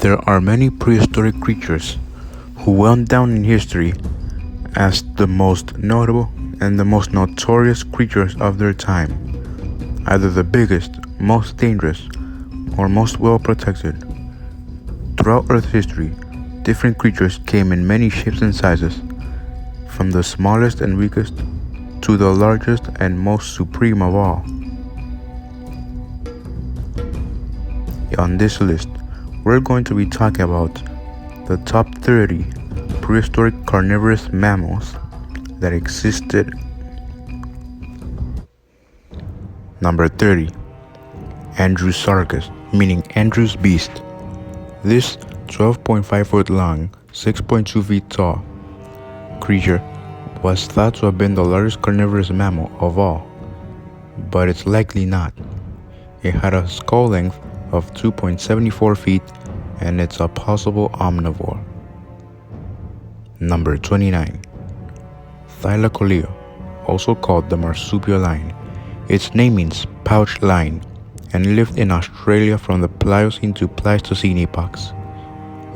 There are many prehistoric creatures who went down in history as the most notable and the most notorious creatures of their time, either the biggest, most dangerous, or most well protected. Throughout Earth's history, different creatures came in many shapes and sizes, from the smallest and weakest to the largest and most supreme of all. On this list, we're going to be talking about the top 30 prehistoric carnivorous mammals that existed. Number 30. Andrewsarchus, meaning Andrew's beast. This 12.5 foot long, 6.2 feet tall creature was thought to have been the largest carnivorous mammal of all, but it's likely not. It had a skull length of 2.74 feet and it's a possible omnivore. Number 29. Thylacoleo, also called the marsupial lion. Its name means pouch lion and lived in Australia from the Pliocene to Pleistocene epochs.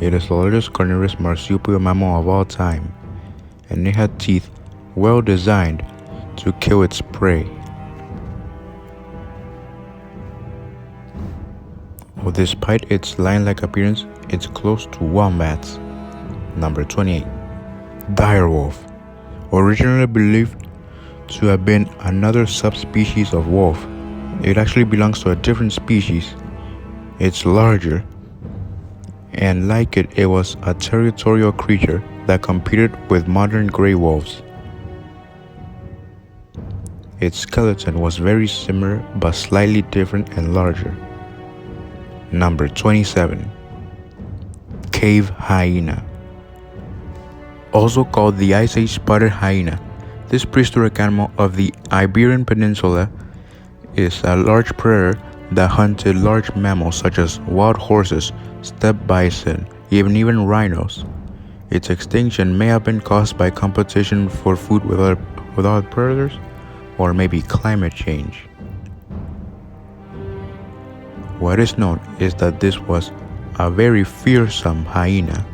It is the largest carnivorous marsupial mammal of all time, and it had teeth well designed to kill its prey. Well, despite its lion-like appearance, it's close to wombats. Number 28. Direwolf, originally believed to have been another subspecies of wolf. It actually belongs to a different species. It's larger, and like it was a territorial creature that competed with modern gray wolves. Its skeleton was very similar but slightly different and larger. Number 27. Cave hyena, also called the Ice Age spotted hyena. This prehistoric animal of the Iberian Peninsula is a large predator that hunted large mammals such as wild horses, steppe bison, even rhinos. Its extinction may have been caused by competition for food with other predators, or maybe climate change. What is known is that this was a very fearsome hyena,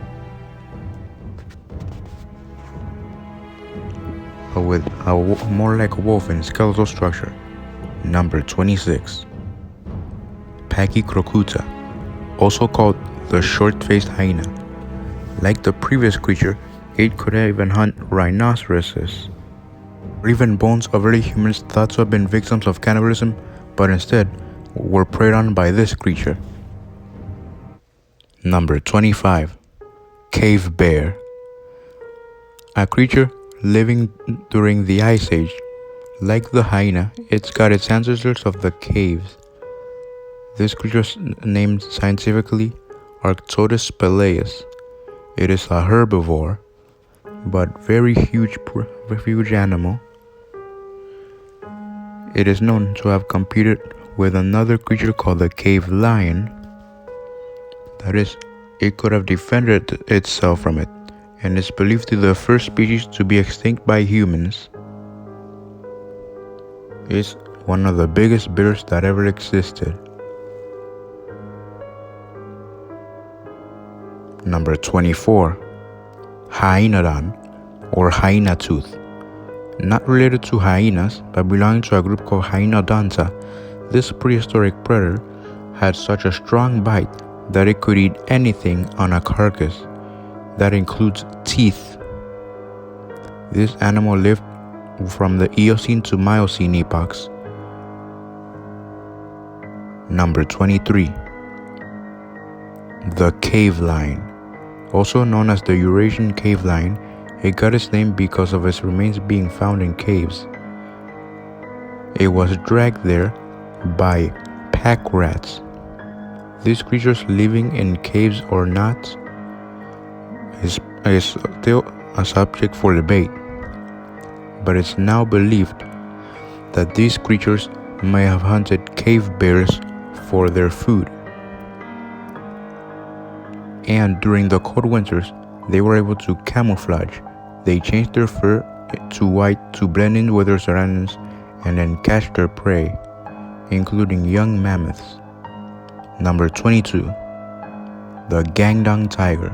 but with more like a wolf in skeletal structure. Number 26. Pachycrocuta, also called the short-faced hyena. Like the previous creature, it could even hunt rhinoceroses, or even bones of early humans thought to have been victims of cannibalism, but instead were preyed on by this creature. Number 25. Cave bear, a creature living during the Ice Age. Like the hyena, it's got its ancestors of the caves. This creature is named scientifically Arctodus spelaeus. It is a herbivore, but very huge animal. It is known to have competed with another creature called the cave lion. That is, it could have defended itself from it, and is believed to be the first species to be extinct by humans. It's one of the biggest bears that ever existed. Number 24. Hyaenodon, or hyena tooth. Not related to hyenas, but belonging to a group called Hyaenodonta, this prehistoric predator had such a strong bite that it could eat anything on a carcass. That includes teeth. This animal lived from the Eocene to Miocene epochs. Number 23. The cave lion, also known as the Eurasian cave lion. It got its name because of its remains being found in caves. It was dragged there by pack rats. These creatures living in caves or not is still a subject for debate, but it's now believed that these creatures may have hunted cave bears for their food. And during the cold winters, they were able to camouflage. They changed their fur to white to blend in with their surroundings and then catch their prey, including young mammoths. Number 22. The Guangdong tiger,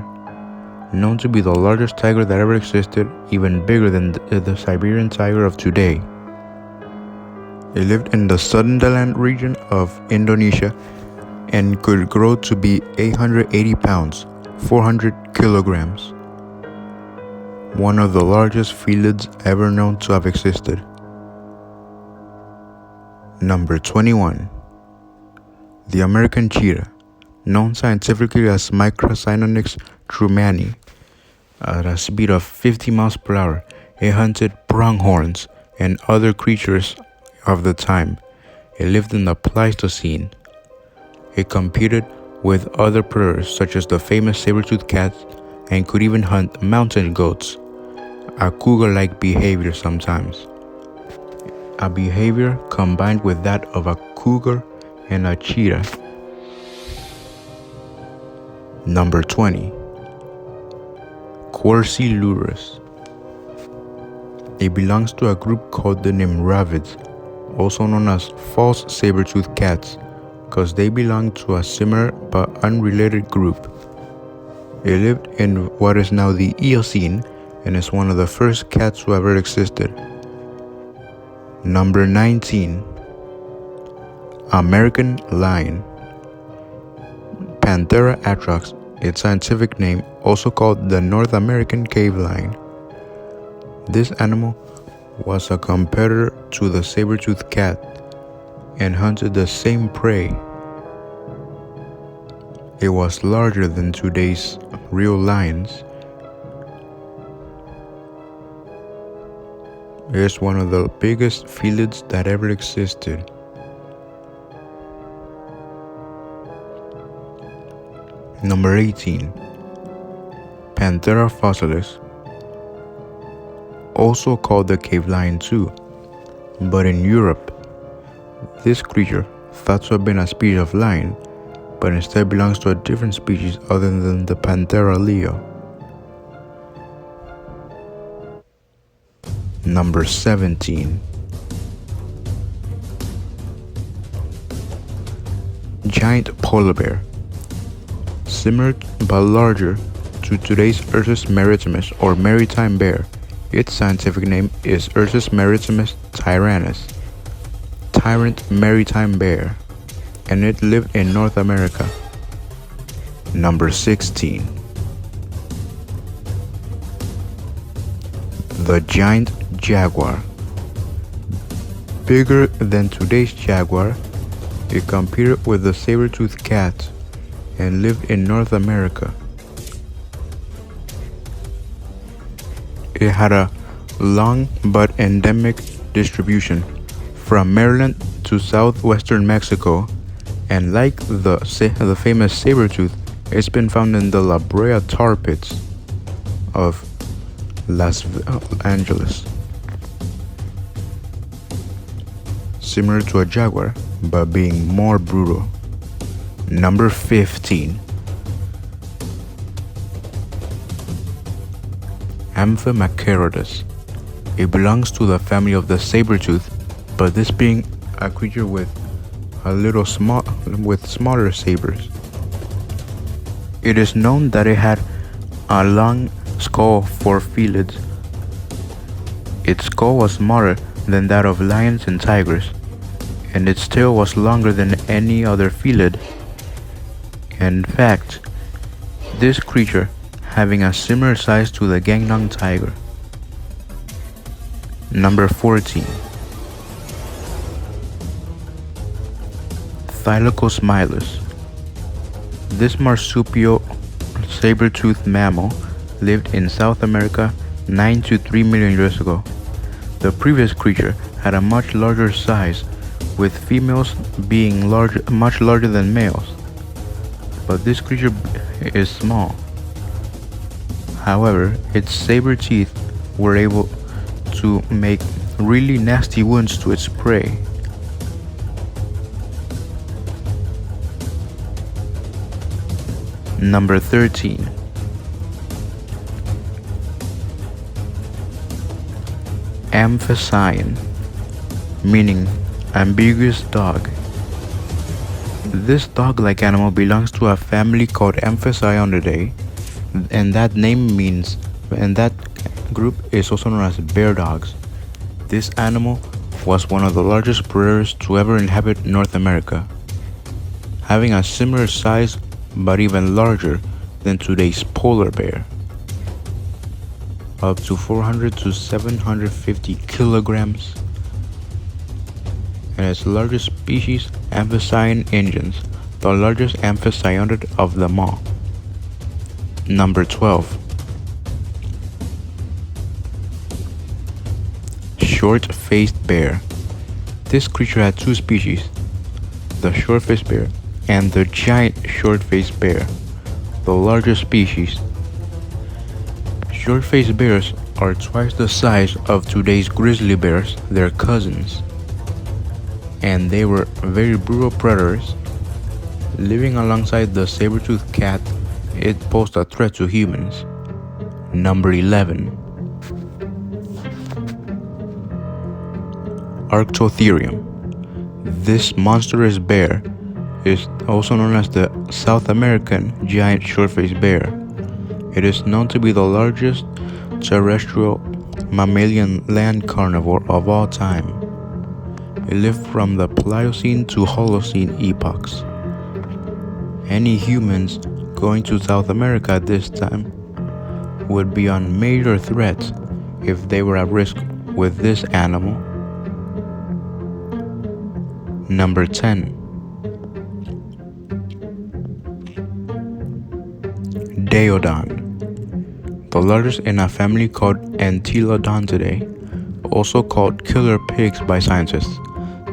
known to be the largest tiger that ever existed, even bigger than the Siberian tiger of today. It lived in the Sundaland region of Indonesia and could grow to be 880 pounds, 400 kilograms. One of the largest felids ever known to have existed. Number 21. The American cheetah, known scientifically as Microcynonyx trumani. At a speed of 50 miles per hour, it hunted pronghorns and other creatures of the time. It lived in the Pleistocene. It competed with other predators such as the famous saber-toothed cat and could even hunt mountain goats, a cougar-like behavior sometimes. A behavior combined with that of a cougar and a cheetah. Number 20. Quercylurus. It belongs to a group called the Nimravids, also known as false saber-toothed cats, because they belong to a similar but unrelated group. It lived in what is now the Eocene and is one of the first cats who ever existed. Number 19. American lion. Panthera atrox, its scientific name, also called the North American cave lion. This animal was a competitor to the saber-toothed cat and hunted the same prey. It was larger than today's real lions. It is one of the biggest felids that ever existed. Number 18. Panthera fossilis, also called the cave lion too, but in Europe. This creature, thought to have been a species of lion, but instead belongs to a different species other than the Panthera leo. Number 17. Giant polar bear, similar but larger to today's Ursus maritimus or maritime bear. Its scientific name is Ursus maritimus tyrannus, tyrant maritime bear, and it lived in North America. Number 16. The giant jaguar. Bigger than today's jaguar, it competed with the saber-toothed cat and lived in North America. It had a long but endemic distribution from Maryland to southwestern Mexico, and like the famous saber-tooth, it's been found in the La Brea tar pits of Los Angeles. Similar to a jaguar, but being more brutal. Number 15. Amphimacheridas. It belongs to the family of the saber-tooth, but this being a creature with smaller sabers. It is known that it had a long skull for felids. Its skull was smaller than that of lions and tigers, and its tail was longer than any other felid. In fact, this creature having a similar size to the Guangdong tiger. Number 14. Thylacosmilus. This marsupial saber-toothed mammal lived in South America 9 to 3 million years ago. The previous creature had a much larger size, with females being much larger than males, but this creature is small. However, its saber teeth were able to make really nasty wounds to its prey. Number 13. Amphicyene, meaning ambiguous dog. This dog-like animal belongs to a family called Amphicyonidae, and that group is also known as bear dogs. This animal was one of the largest predators to ever inhabit North America, having a similar size but even larger than today's polar bear, up to 400 to 750 kilograms, and its largest species, Amphicyon ingens, the largest amphicyonid of them all. Number 12. Short-faced bear. This creature had two species, the short-faced bear and the giant short-faced bear, the largest species. Short-faced bears are twice the size of today's grizzly bears, their cousins, and they were very brutal predators. Living alongside the saber-toothed cat, it posed a threat to humans. Number 11. Arctotherium. This monstrous bear is also known as the South American giant short-faced bear. It is known to be the largest terrestrial mammalian land carnivore of all time. It lived from the Pliocene to Holocene epochs. Any humans going to South America at this time would be on major threat if they were at risk with this animal. Number 10. Daeodon. The largest in a family called Antilodontidae, also called killer pigs by scientists.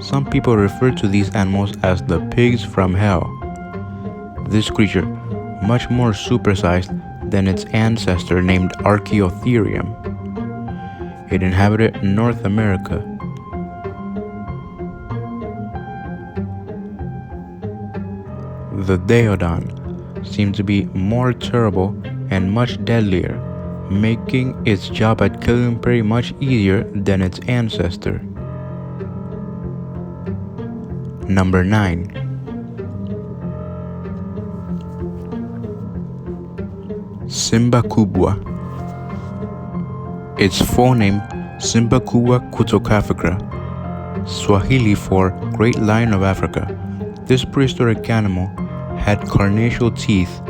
Some people refer to these animals as the pigs from hell. This creature, much more supersized than its ancestor named Archaeotherium. It inhabited North America. The Daeodon seemed to be more terrible and much deadlier, making its job at killing prey much easier than its ancestor. Number 9. Simbakubwa. Its full name, Simbakubwa kutokafrika, Swahili for Great Lion of Africa. This prehistoric animal had carnassial teeth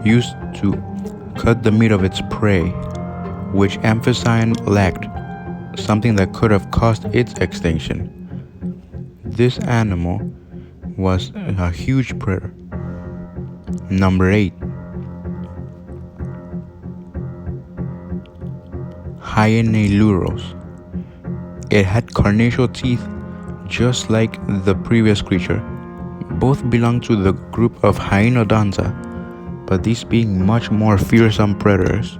used to cut the meat of its prey, which Amphicyon lacked, something that could have caused its extinction. This animal was a huge predator. Number 8. Hyaenurus. It had carnassial teeth just like the previous creature. Both belong to the group of Hyaenodonta, but these being much more fearsome predators.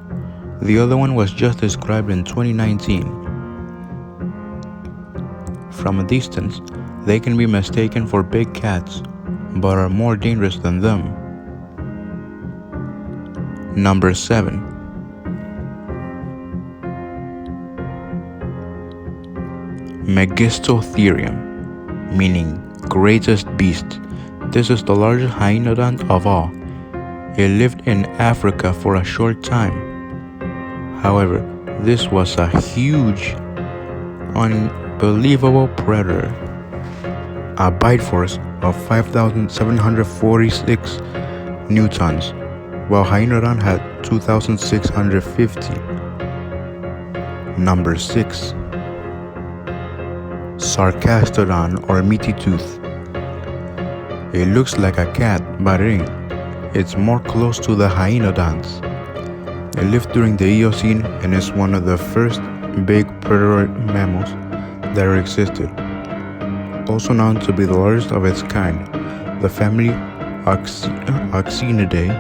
The other one was just described in 2019. From a distance, they can be mistaken for big cats, but are more dangerous than them. Number 7. Megistotherium, meaning greatest beast. This is the largest hyaenodont of all. It lived in Africa for a short time. However, this was a huge, unbelievable predator. A bite force of 5,746 newtons, while hyaenodon had 2,650. Number 6. Sarcastodon or meaty tooth. It looks like a cat, but it ain't. It's more close to the hyaenodonts. It lived during the Eocene and is one of the first big predatory mammals that ever existed. Also known to be the largest of its kind, the family Oxynidae.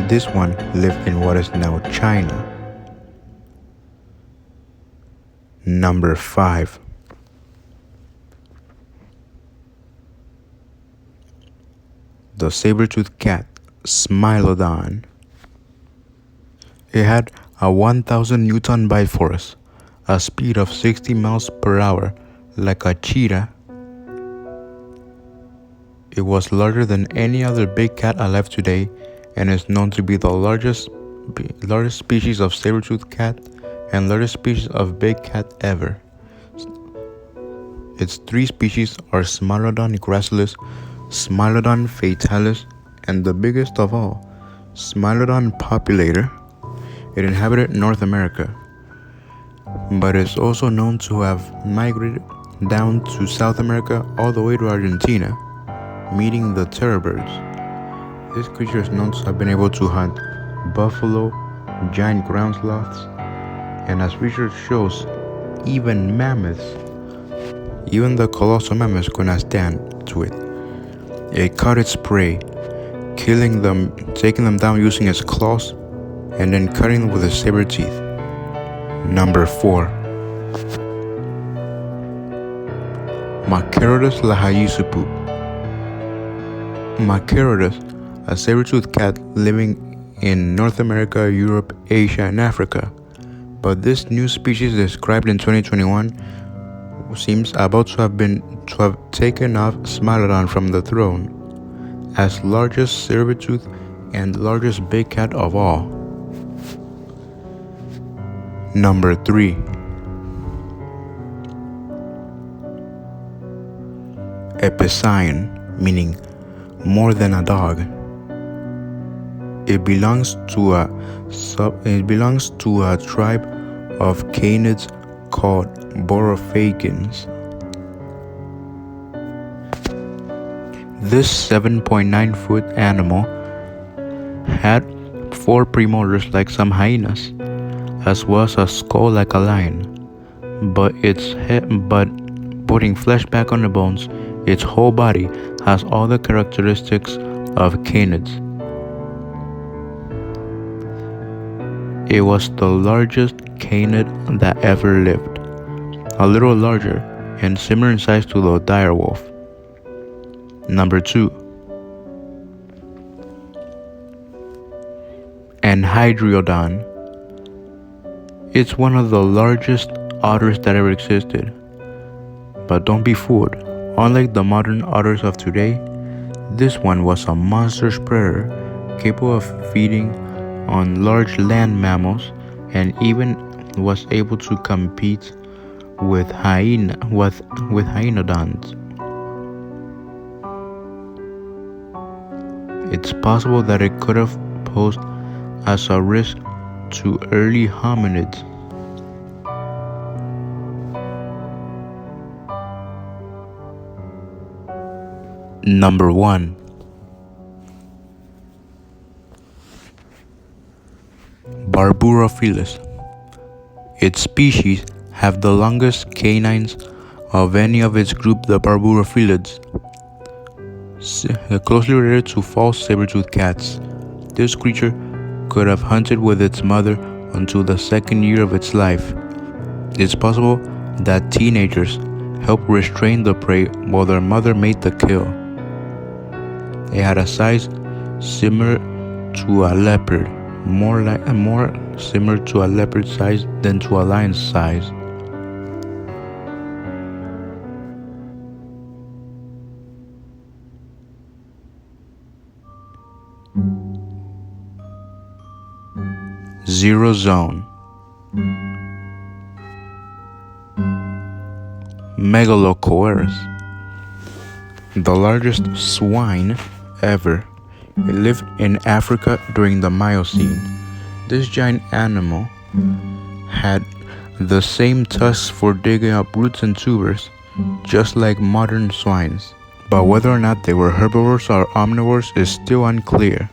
This one lived in what is now China. Number 5. The saber-toothed cat, Smilodon. It had a 1,000 Newton bite force, a speed of 60 miles per hour like a cheetah. It was larger than any other big cat alive today and is known to be the largest species of saber-toothed cat and largest species of big cat ever. Its three species are Smilodon gracilis, Smilodon fatalis, and the biggest of all, Smilodon populator. It inhabited North America, but is also known to have migrated down to South America all the way to Argentina, meeting the terror birds. This creature is known to have been able to hunt buffalo, giant ground sloths, and as research shows, even mammoths. Even the colossal mammoths could not stand to it. It caught its prey, killing them, taking them down using its claws, and then cutting them with its saber teeth. Number 4. Macarodus lahayusupu. Macarodus, a saber-toothed cat living in North America, Europe, Asia, and Africa. But this new species described in 2021 seems about to have taken off Smilodon from the throne as largest saber-tooth and largest big cat of all. Number 3. Epicyon, meaning more than a dog. It belongs to a tribe of canids called Borophagans. This 7.9-foot animal had 4 premolars like some hyenas, as well as a skull like a lion. But putting flesh back on the bones, its whole body has all the characteristics of canids. It was the largest canid that ever lived, a little larger and similar in size to the direwolf. Number 2. Anhydriodon. It's one of the largest otters that ever existed. But don't be fooled. Unlike the modern otters of today, this one was a monstrous predator capable of feeding on large land mammals and even was able to compete with hyenodons. It's possible that it could have posed as a risk to early hominids. Number 1. Barburophilus. Its species have the longest canines of any of its group, the Barburophilids, closely related to false saber-toothed cats. This creature could have hunted with its mother until the 2nd year of its life. It's possible that teenagers helped restrain the prey while their mother made the kill. It had a size similar to a leopard, more similar to a leopard's size than to a lion's size. Zero Zone. Megalocoerus, the largest swine ever. It lived in Africa during the Miocene. This giant animal had the same tusks for digging up roots and tubers, just like modern swines. But whether or not they were herbivores or omnivores is still unclear.